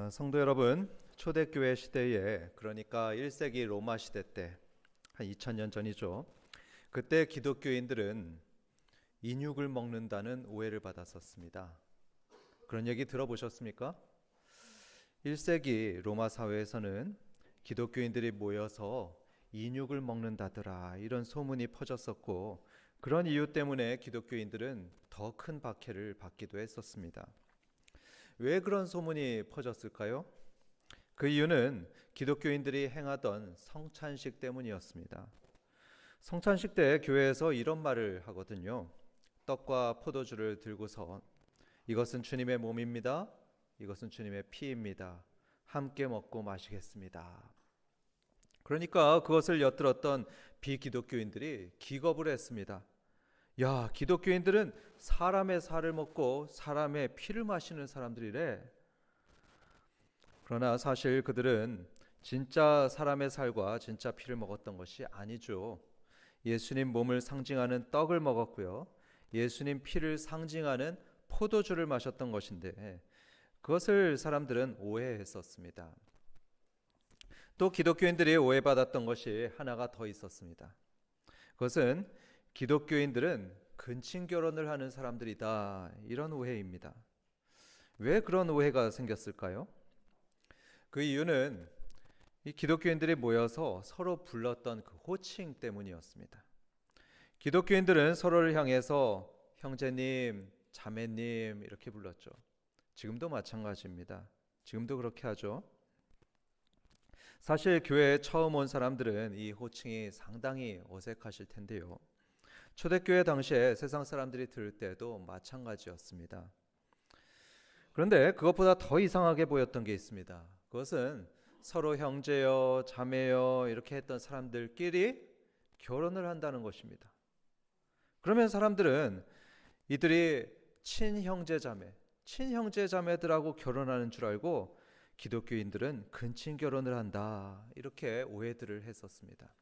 성도 여러분, 초대교회 시대에, 그러니까 1세기 로마 시대 때 한 2000년 전이죠. 그때 기독교인들은 인육을 먹는다는 오해를 받았었습니다. 그런 얘기 들어보셨습니까? 1세기 로마 사회에서는 기독교인들이 모여서 인육을 먹는다더라, 이런 소문이 퍼졌었고, 그런 이유 때문에 기독교인들은 더 큰 박해를 받기도 했었습니다. 왜 그런 소문이 퍼졌을까요? 그 이유는 기독교인들이 행하던 성찬식 때문이었습니다. 성찬식 때 교회에서 이런 말을 하거든요. 떡과 포도주를 들고서 이것은 주님의 몸입니다. 이것은 주님의 피입니다. 함께 먹고 마시겠습니다. 그러니까 그것을 엿들었던 비기독교인들이 기겁을 했습니다. 야, 기독교인들은 사람의 살을 먹고 사람의 피를 마시는 사람들이래. 그러나 사실 그들은 진짜 사람의 살과 진짜 피를 먹었던 것이 아니죠. 예수님 몸을 상징하는 떡을 먹었고요. 예수님 피를 상징하는 포도주를 마셨던 것인데 그것을 사람들은 오해했었습니다. 또 기독교인들이 오해받았던 것이 하나가 더 있었습니다. 그것은 기독교인들은 근친 결혼을 하는 사람들이다, 이런 오해입니다. 왜 그런 오해가 생겼을까요? 그 이유는 이 기독교인들이 모여서 서로 불렀던 그 호칭 때문이었습니다. 기독교인들은 서로를 향해서 형제님, 자매님 이렇게 불렀죠. 지금도 마찬가지입니다. 지금도 그렇게 하죠. 사실 교회에 처음 온 사람들은 이 호칭이 상당히 어색하실 텐데요. 초대교회 당시에 세상 사람들이 들을 때도 마찬가지였습니다. 그런데 그것보다 더 이상하게 보였던 게 있습니다. 그것은 서로 형제여 자매여 이렇게 했던 사람들끼리 결혼을 한다는 것입니다. 그러면 사람들은 이들이 친형제 자매들하고 결혼하는 줄 알고 기독교인들은 근친 결혼을 한다, 이렇게 오해들을 했었습니다.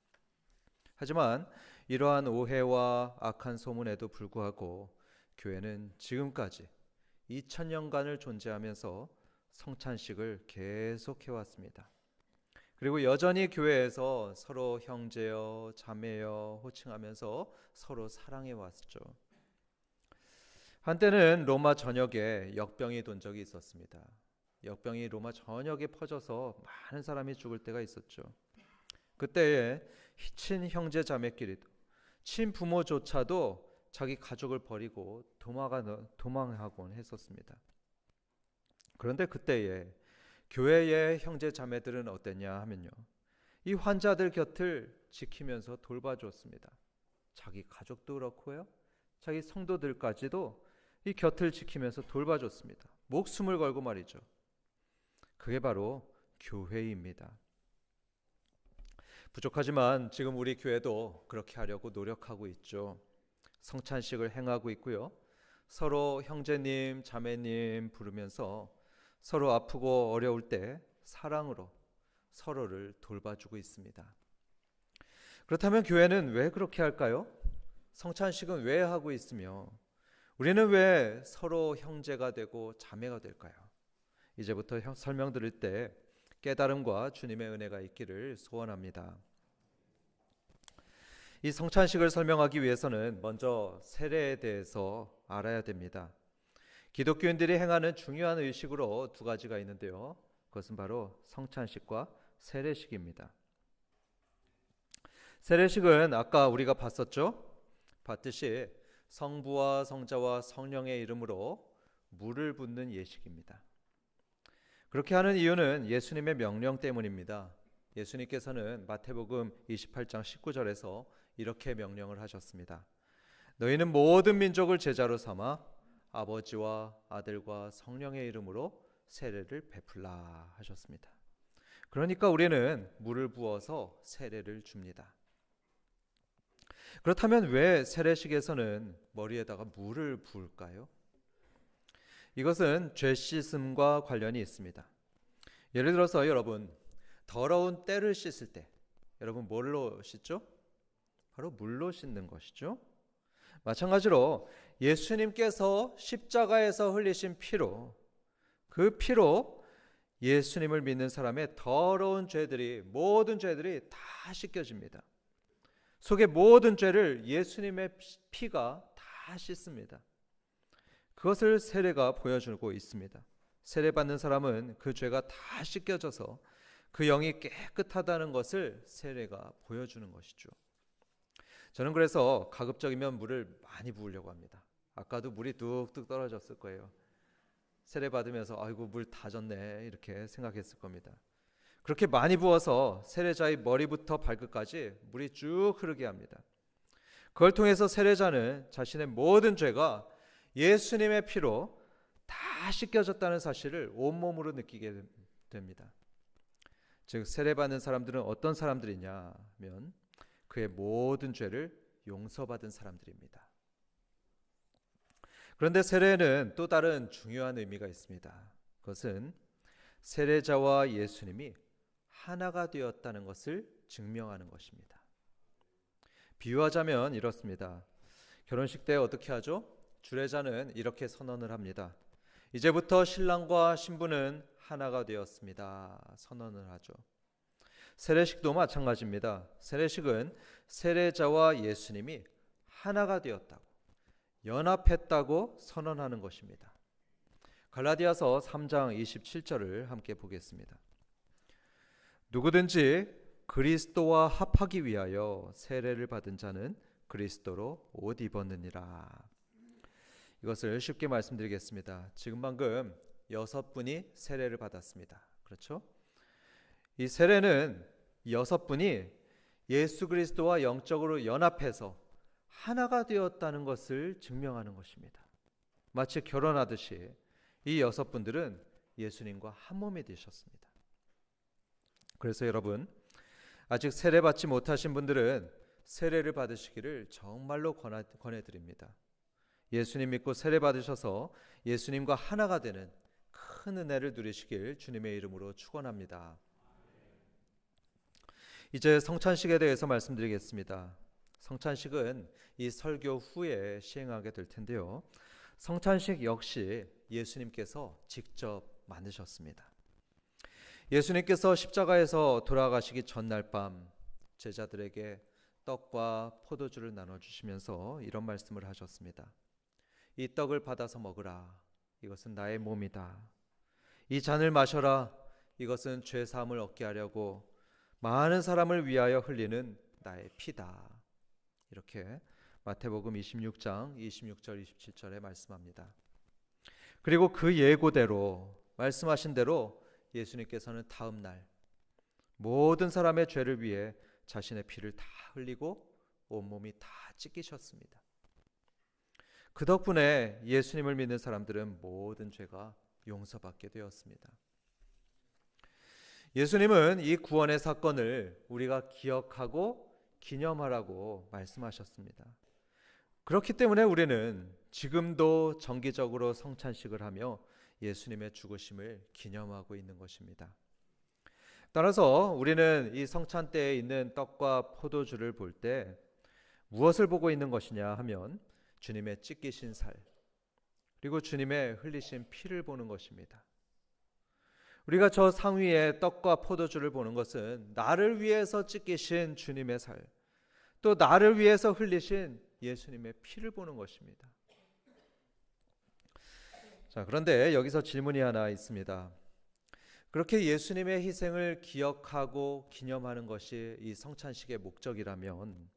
하지만 이러한 오해와 악한 소문에도 불구하고 교회는 지금까지 2000년간을 존재하면서 성찬식을 계속해 왔습니다. 그리고 여전히 교회에서 서로 형제여 자매여 호칭하면서 서로 사랑해 왔죠. 한때는 로마 전역에 역병이 돈 적이 있었습니다. 역병이 로마 전역에 퍼져서 많은 사람이 죽을 때가 있었죠. 그때에 친형제 자매끼리도 친부모조차도 자기 가족을 버리고 도망하곤 했었습니다. 그런데 그때에 교회의 형제 자매들은 어땠냐 하면요, 이 환자들 곁을 지키면서 돌봐주었습니다. 자기 가족도 그렇고요, 자기 성도들까지도 이 곁을 지키면서 돌봐줬습니다. 목숨을 걸고 말이죠. 그게 바로 교회입니다. 부족하지만 지금 우리 교회도 그렇게 하려고 노력하고 있죠. 성찬식을 행하고 있고요. 서로 형제님, 자매님 부르면서 서로 아프고 어려울 때 사랑으로 서로를 돌봐주고 있습니다. 그렇다면 교회는 왜 그렇게 할까요? 성찬식은 왜 하고 있으며 우리는 왜 서로 형제가 되고 자매가 될까요? 이제부터 설명드릴 때 깨달음과 주님의 은혜가 있기를 소원합니다. 이 성찬식을 설명하기 위해서는 먼저 세례에 대해서 알아야 됩니다. 기독교인들이 행하는 중요한 의식으로 두 가지가 있는데요. 그것은 바로 성찬식과 세례식입니다. 세례식은 아까 우리가 봤듯이 성부와 성자와 성령의 이름으로 물을 붓는 예식입니다. 그렇게 하는 이유는 예수님의 명령 때문입니다. 예수님께서는 마태복음 28장 19절에서 이렇게 명령을 하셨습니다. 너희는 모든 민족을 제자로 삼아 아버지와 아들과 성령의 이름으로 세례를 베풀라 하셨습니다. 그러니까 우리는 물을 부어서 세례를 줍니다. 그렇다면 왜 세례식에서는 머리에다가 물을 부을까요? 이것은 죄 씻음과 관련이 있습니다. 예를 들어서 여러분, 더러운 때를 씻을 때 여러분 뭘로 씻죠? 바로 물로 씻는 것이죠. 마찬가지로 예수님께서 십자가에서 흘리신 피로, 그 피로 예수님을 믿는 사람의 더러운 죄들이, 모든 죄들이 다 씻겨집니다. 속의 모든 죄를 예수님의 피가 다 씻습니다. 그것을 세례가 보여주고 있습니다. 세례받는 사람은 그 죄가 다 씻겨져서 그 영이 깨끗하다는 것을 세례가 보여주는 것이죠. 저는 그래서 가급적이면 물을 많이 부으려고 합니다. 아까도 물이 뚝뚝 떨어졌을 거예요. 세례 받으면서 아이고 물 다 졌네 이렇게 생각했을 겁니다. 그렇게 많이 부어서 세례자의 머리부터 발끝까지 물이 쭉 흐르게 합니다. 그걸 통해서 세례자는 자신의 모든 죄가 예수님의 피로 다 씻겨졌다는 사실을 온몸으로 느끼게 됩니다. 즉 세례받는 사람들은 어떤 사람들이냐면 그의 모든 죄를 용서받은 사람들입니다. 그런데 세례에는 또 다른 중요한 의미가 있습니다. 그것은 세례자와 예수님이 하나가 되었다는 것을 증명하는 것입니다. 비유하자면 이렇습니다. 결혼식 때 어떻게 하죠? 주례자는 이렇게 선언을 합니다. 이제부터 신랑과 신부는 하나가 되었습니다. 선언을 하죠. 세례식도 마찬가지입니다. 세례식은 세례자와 예수님이 하나가 되었다고, 연합했다고 선언하는 것입니다. 갈라디아서 3장 27절을 함께 보겠습니다. 누구든지 그리스도와 합하기 위하여 세례를 받은 자는 그리스도로 옷 입었느니라. 이것을 쉽게 말씀드리겠습니다. 지금 방금 6분이 세례를 받았습니다. 그렇죠? 이 세례는 6분이 예수 그리스도와 영적으로 연합해서 하나가 되었다는 것을 증명하는 것입니다. 마치 결혼하듯이 이 6분들은 예수님과 한 몸이 되셨습니다. 그래서 여러분, 아직 세례받지 못하신 분들은 세례를 받으시기를 정말로 권해드립니다. 예수님 믿고 세례 받으셔서 예수님과 하나가 되는 큰 은혜를 누리시길 주님의 이름으로 축원합니다. 이제 성찬식에 대해서 말씀드리겠습니다. 성찬식은 이 설교 후에 시행하게 될 텐데요. 성찬식 역시 예수님께서 직접 만드셨습니다. 예수님께서 십자가에서 돌아가시기 전날 밤 제자들에게 떡과 포도주를 나눠주시면서 이런 말씀을 하셨습니다. 이 떡을 받아서 먹으라. 이것은 나의 몸이다. 이 잔을 마셔라. 이것은 죄 사함을 얻게 하려고 많은 사람을 위하여 흘리는 나의 피다. 이렇게 마태복음 26장 26절 27절에 말씀합니다. 그리고 그 예고대로 말씀하신 대로 예수님께서는 다음 날 모든 사람의 죄를 위해 자신의 피를 다 흘리고 온몸이 다 찢기셨습니다. 그 덕분에 예수님을 믿는 사람들은 모든 죄가 용서받게 되었습니다. 예수님은 이 구원의 사건을 우리가 기억하고 기념하라고 말씀하셨습니다. 그렇기 때문에 우리는 지금도 정기적으로 성찬식을 하며 예수님의 죽으심을 기념하고 있는 것입니다. 따라서 우리는 이 성찬 때에 있는 떡과 포도주를 볼 때 무엇을 보고 있는 것이냐 하면 주님의 찢기신 살, 그리고 주님의 흘리신 피를 보는 것입니다. 우리가 저 상위에 떡과 포도주를 보는 것은 나를 위해서 찢기신 주님의 살, 또 나를 위해서 흘리신 예수님의 피를 보는 것입니다. 자, 그런데 여기서 질문이 하나 있습니다. 그렇게 예수님의 희생을 기억하고 기념하는 것이 이 성찬식의 목적이라면,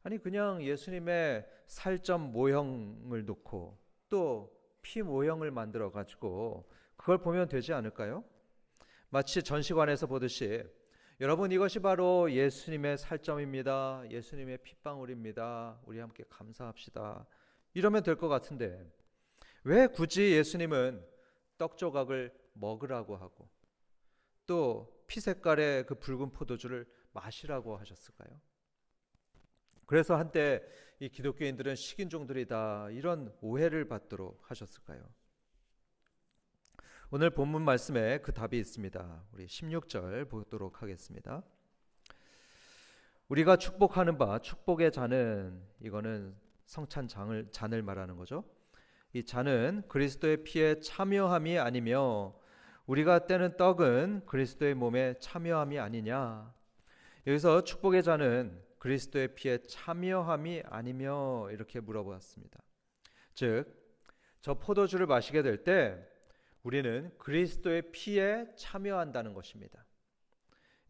아니 그냥 예수님의 살점 모형을 놓고 또 피 모형을 만들어 가지고 그걸 보면 되지 않을까요? 마치 전시관에서 보듯이 여러분 이것이 바로 예수님의 살점입니다. 예수님의 핏방울입니다. 우리 함께 감사합시다. 이러면 될 것 같은데 왜 굳이 예수님은 떡 조각을 먹으라고 하고 또 피 색깔의 그 붉은 포도주를 마시라고 하셨을까요? 그래서 한때 이 기독교인들은 식인종들이다 이런 오해를 받도록 하셨을까요? 오늘 본문 말씀에 그 답이 있습니다. 우리 16절 보도록 하겠습니다. 우리가 축복하는 바 축복의 잔은, 이거는 성찬 잔을 말하는 거죠. 이 잔은 그리스도의 피에 참여함이 아니며 우리가 떼는 떡은 그리스도의 몸에 참여함이 아니냐. 여기서 축복의 잔은 그리스도의 피에 참여함이 아니며 이렇게 물어보았습니다. 즉, 저 포도주를 마시게 될 때 우리는 그리스도의 피에 참여한다는 것입니다.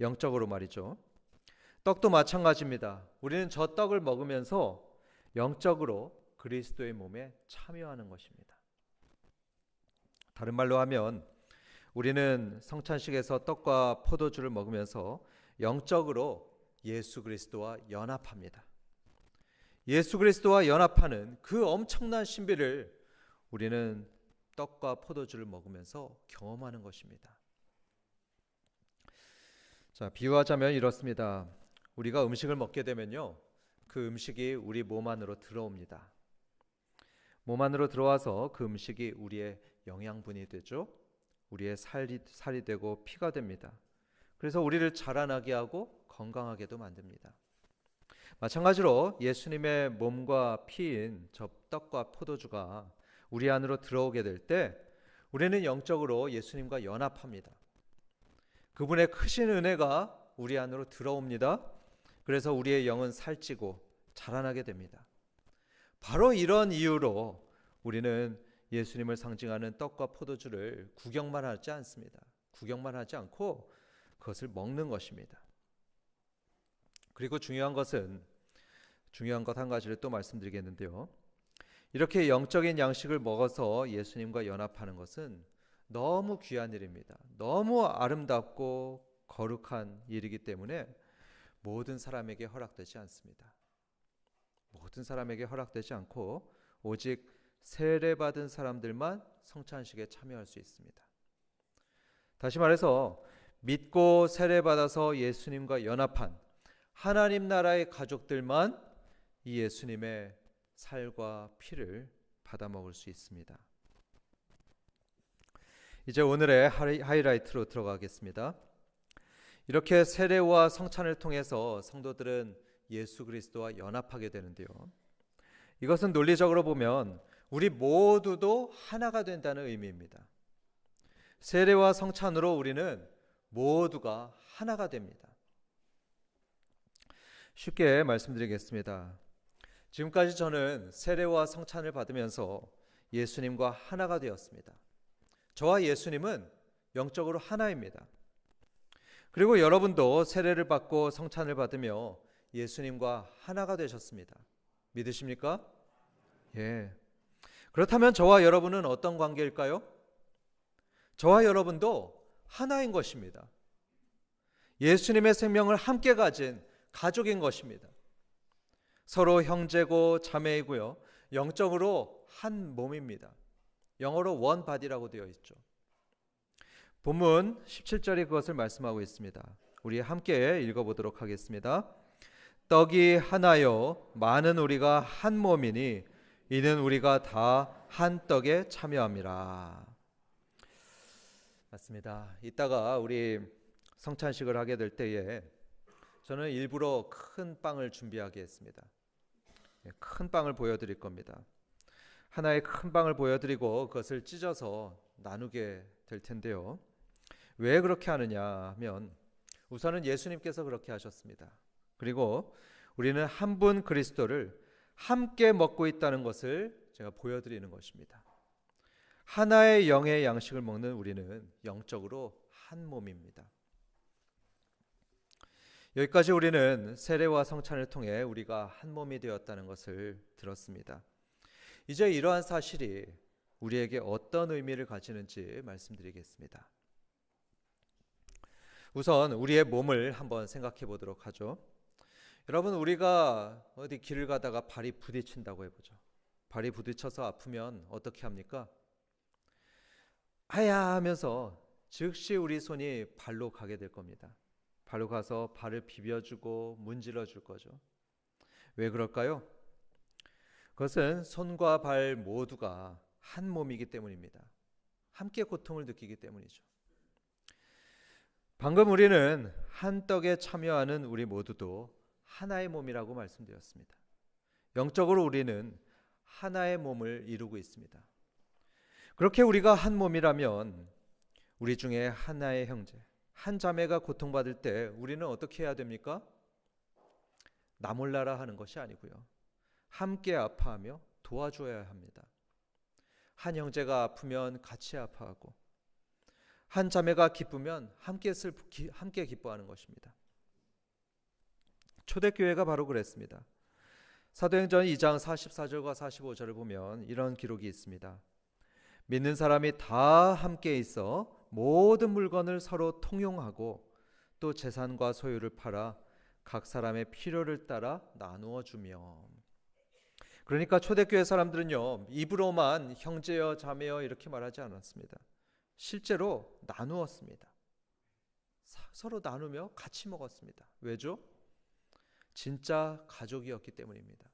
영적으로 말이죠. 떡도 마찬가지입니다. 우리는 저 떡을 먹으면서 영적으로 그리스도의 몸에 참여하는 것입니다. 다른 말로 하면 우리는 성찬식에서 떡과 포도주를 먹으면서 영적으로 예수 그리스도와 연합합니다. 예수 그리스도와 연합하는 그 엄청난 신비를 우리는 떡과 포도주를 먹으면서 경험하는 것입니다. 자, 비유하자면 이렇습니다. 우리가 음식을 먹게 되면요, 그 음식이 우리 몸 안으로 들어옵니다. 몸 안으로 들어와서 그 음식이 우리의 영양분이 되죠. 우리의 살이 되고 피가 됩니다. 그래서 우리를 자라나게 하고 건강하게도 만듭니다. 마찬가지로 예수님의 몸과 피인 저 떡과 포도주가 우리 안으로 들어오게 될 때 우리는 영적으로 예수님과 연합합니다. 그분의 크신 은혜가 우리 안으로 들어옵니다. 그래서 우리의 영은 살찌고 자라나게 됩니다. 바로 이런 이유로 우리는 예수님을 상징하는 떡과 포도주를 구경만 하지 않습니다. 구경만 하지 않고 그것을 먹는 것입니다. 그리고 중요한 것 한 가지를 또 말씀드리겠는데요. 이렇게 영적인 양식을 먹어서 예수님과 연합하는 것은 너무 귀한 일입니다. 너무 아름답고 거룩한 일이기 때문에 모든 사람에게 허락되지 않습니다. 모든 사람에게 허락되지 않고 오직 세례받은 사람들만 성찬식에 참여할 수 있습니다. 다시 말해서 믿고 세례받아서 예수님과 연합한 하나님 나라의 가족들만 이 예수님의 살과 피를 받아 먹을 수 있습니다. 이제 오늘의 하이라이트로 들어가겠습니다. 이렇게 세례와 성찬을 통해서 성도들은 예수 그리스도와 연합하게 되는데요. 이것은 논리적으로 보면 우리 모두도 하나가 된다는 의미입니다. 세례와 성찬으로 우리는 모두가 하나가 됩니다. 쉽게 말씀드리겠습니다. 지금까지 저는 세례와 성찬을 받으면서 예수님과 하나가 되었습니다. 저와 예수님은 영적으로 하나입니다. 그리고 여러분도 세례를 받고 성찬을 받으며 예수님과 하나가 되셨습니다. 믿으십니까? 예. 그렇다면 저와 여러분은 어떤 관계일까요? 저와 여러분도 하나인 것입니다. 예수님의 생명을 함께 가진 가족인 것입니다. 서로 형제고 자매이고요. 영적으로 한 몸입니다. 영어로 one body라고 되어 있죠. 본문 17절이 그것을 말씀하고 있습니다. 우리 함께 읽어보도록 하겠습니다. 떡이 하나요 많은 우리가 한 몸이니 이는 우리가 다 한 떡에 참여함이라. 맞습니다. 이따가 우리 성찬식을 하게 될 때에 저는 일부러 큰 빵을 준비하게 했습니다. 큰 빵을 보여드릴 겁니다. 하나의 큰 빵을 보여드리고 그것을 찢어서 나누게 될 텐데요. 왜 그렇게 하느냐 하면 우선은 예수님께서 그렇게 하셨습니다. 그리고 우리는 한 분 그리스도를 함께 먹고 있다는 것을 제가 보여드리는 것입니다. 하나의 영의 양식을 먹는 우리는 영적으로 한 몸입니다. 여기까지 우리는 세례와 성찬을 통해 우리가 한 몸이 되었다는 것을 들었습니다. 이제 이러한 사실이 우리에게 어떤 의미를 가지는지 말씀드리겠습니다. 우선 우리의 몸을 한번 생각해 보도록 하죠. 여러분, 우리가 어디 길을 가다가 발이 부딪힌다고 해보죠. 발이 부딪혀서 아프면 어떻게 합니까? 아야 하면서 즉시 우리 손이 발로 가게 될 겁니다. 발로 가서 발을 비벼주고 문질러 줄 거죠. 왜 그럴까요? 그것은 손과 발 모두가 한 몸이기 때문입니다. 함께 고통을 느끼기 때문이죠. 방금 우리는 한 떡에 참여하는 우리 모두도 하나의 몸이라고 말씀드렸습니다. 영적으로 우리는 하나의 몸을 이루고 있습니다. 그렇게 우리가 한 몸이라면 우리 중에 하나의 형제, 한 자매가 고통받을 때 우리는 어떻게 해야 됩니까? 나 몰라라 하는 것이 아니고요. 함께 아파하며 도와줘야 합니다. 한 형제가 아프면 같이 아파하고 한 자매가 기쁘면 함께 기뻐하는 것입니다. 초대교회가 바로 그랬습니다. 사도행전 2장 44절과 45절을 보면 이런 기록이 있습니다. 믿는 사람이 다 함께 있어 모든 물건을 서로 통용하고 또 재산과 소유를 팔아 각 사람의 필요를 따라 나누어 주며. 그러니까 초대교회 사람들은요, 입으로만 형제여 자매여 이렇게 말하지 않았습니다. 실제로 나누었습니다. 서로 나누며 같이 먹었습니다. 왜죠? 진짜 가족이었기 때문입니다.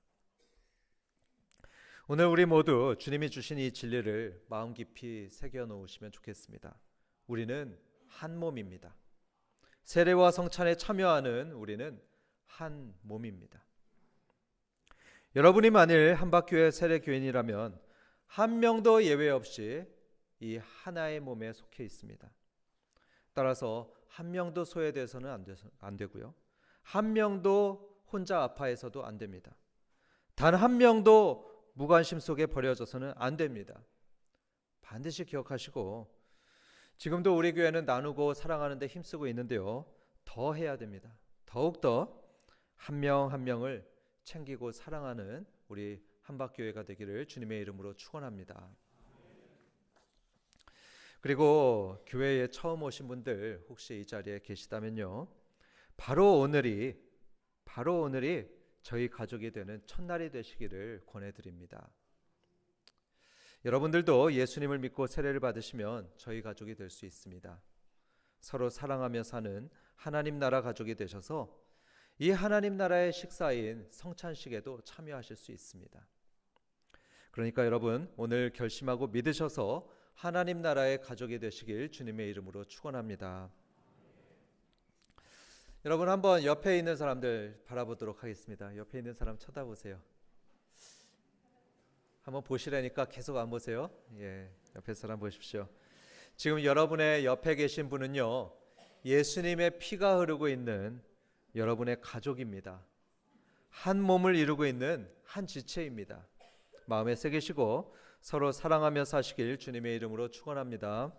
오늘 우리 모두 주님이 주신 이 진리를 마음 깊이 새겨 놓으시면 좋겠습니다. 우리는 한 몸입니다. 세례와 성찬에 참여하는 우리는 한 몸입니다. 여러분이 만일 한박교회 세례교인이라면 한 명도 예외 없이 이 하나의 몸에 속해 있습니다. 따라서 한 명도 소외돼서는 안 되고요. 한 명도 혼자 아파해서도 안 됩니다. 단 한 명도 무관심 속에 버려져서는 안 됩니다. 반드시 기억하시고 지금도 우리 교회는 나누고 사랑하는 데 힘쓰고 있는데요. 더 해야 됩니다. 더욱더 한 명 한 명을 챙기고 사랑하는 우리 한박교회가 되기를 주님의 이름으로 축원합니다. 그리고 교회에 처음 오신 분들 혹시 이 자리에 계시다면요. 바로 오늘이 저희 가족이 되는 첫날이 되시기를 권해드립니다. 여러분들도 예수님을 믿고 세례를 받으시면 저희 가족이 될 수 있습니다. 서로 사랑하며 사는 하나님 나라 가족이 되셔서 이 하나님 나라의 식사인 성찬식에도 참여하실 수 있습니다. 그러니까 여러분 오늘 결심하고 믿으셔서 하나님 나라의 가족이 되시길 주님의 이름으로 축원합니다. 여러분 한번 옆에 있는 사람들 바라보도록 하겠습니다. 옆에 있는 사람 쳐다보세요. 한번 보시라니까 계속 안 보세요. 옆에 사람 보십시오. 지금 여러분의 옆에 계신 분은요, 예수님의 피가 흐르고 있는 여러분의 가족입니다. 한 몸을 이루고 있는 한 지체입니다. 마음에 새기시고 서로 사랑하며 사시길 주님의 이름으로 축원합니다.